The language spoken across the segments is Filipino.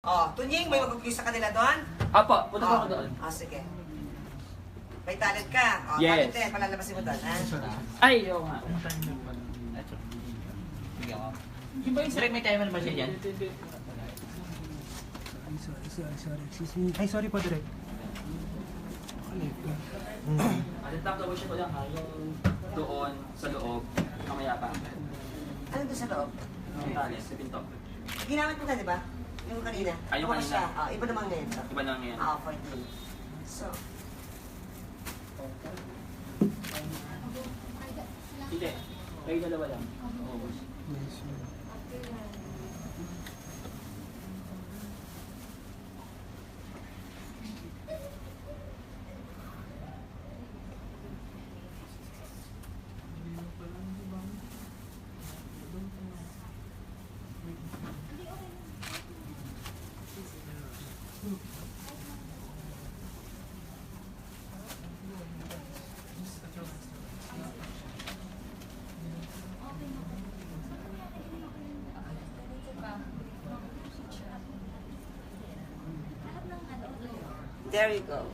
Oh, Tunying, may mag-quiz sa kanila doon? Apo, punta po ako doon. Sige. May talent ka. Oh, Yes. talent palalabasin mo doon, ha? Ay, oo nga. Sige ako. Direk, may timer ba siya dyan? Sorry. Excuse me. Ay, sorry po, Direk. Alintang daw siya ko lang ha, yung doon, sa loob, mamaya pa. Ano doon sa loob? Yung talis, sa pinto. Ginamit mo na, di ba? Yung kanina. Ay, yung Bukas kanina. siya. Iba naman ngayon. So. Iba na ngayon. 14. So, Hindi, kayo dalawa lang. Oo. Yes, sir. there you go.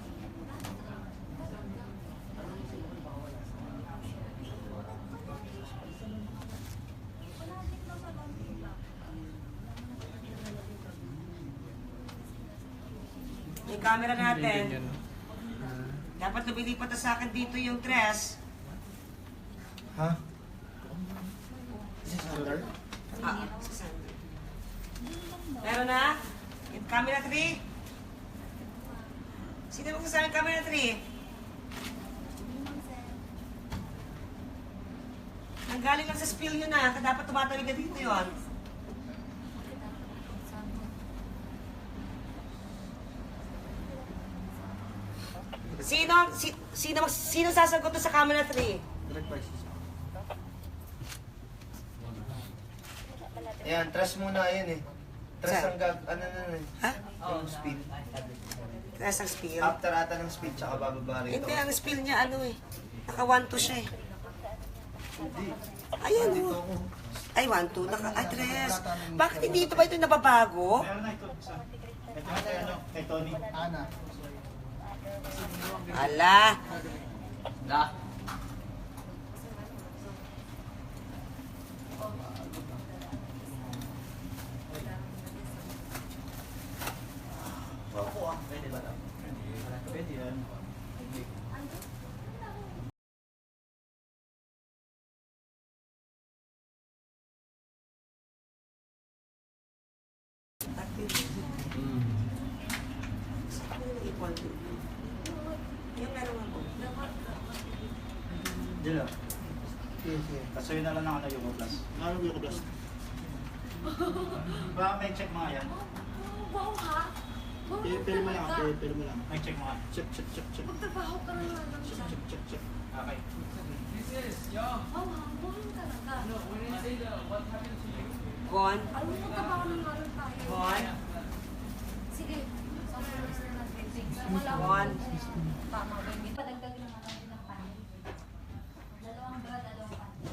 Yung camera natin. Dapat lumilipat na sa akin dito yung dress. Ha? Is this Sandra? Sa Sandra. Meron na? Yung camera 3? Sino magsasabi ng camera 3? Nanggaling lang sa spill yun na. Dapat tumatawid na dito yun. Sino sasagot doon sa camera 3? Direct prices. Ayan, trust muna, ayan eh. Trust Saan? ang ano na eh. Ha? Yung speed. Nasa spill? After ata ng speed, tsaka bababa rito. Hindi, ang spill niya ano eh. Naka 1-2 siya eh. Hindi. Ayan Dito oh. ako. Ay, 1-2, naka-address. Bakit hindi ito ba ito nababago? Meron na ito. Kay Tony. Ana. Ala. Da. Pwede ba daw? Pwede yan. Yung meron ako. Diyan lang. Sige, sige. Kaso yun na lang ang ano yung plus. Ano yung plus? Baka may check mga yan. Wow ha? Wow, Pero mo lang, talaga. pero mo lang. May check mga. Check. Magtrabaho ka na lang dyan. Check. Okay. Wow ha? Wow talaga. Gon. Alam mo, magtrabaho na nga lang tayo. Gon. Sige. Summarize na natin. Wala Gon. Tama ba yun? Padagdag naman natin ng panin. Dalawang bra, dalawang panin.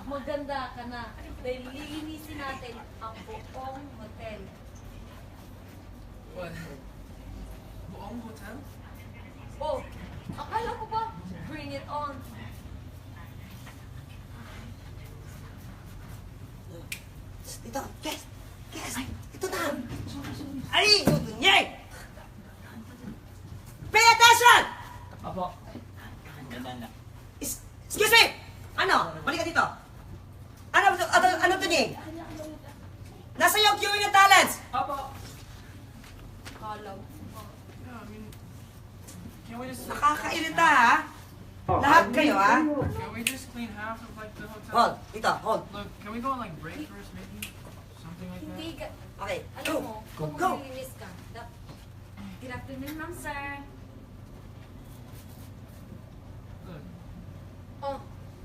Maganda ka na. Dahil lilinisin natin ang buong hotel. Buong hotel? Oh, akala ko ba? Bring it on. Ito, guys. Ito na. Ay, ito niya. Pay attention! Apo. Ganda na. Excuse me! Ano? Balik ka dito. Ano to niya? Nasa yung queuing ng talents. Apo. Akala ko. Yeah, I mean, can we just Nakakairita ha? Lahat kayo ha? can we just clean half of like the hotel? Hold, dito, hold. Look, can we go on like break first, maybe something like Hindi that? ka, Okay, alam go. mo, kung Go. maglilinis ka, good afternoon, ma'am, sir. Look, Oh,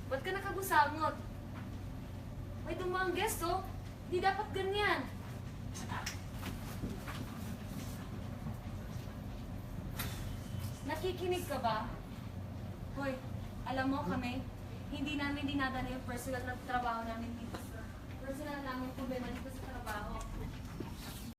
ba't ka nakagusangot? May dumang guest, oh. Di dapat ganyan. Nakikinig ka ba? Hoy, alam mo kami, hindi namin dinadala yung personal na trabaho namin dito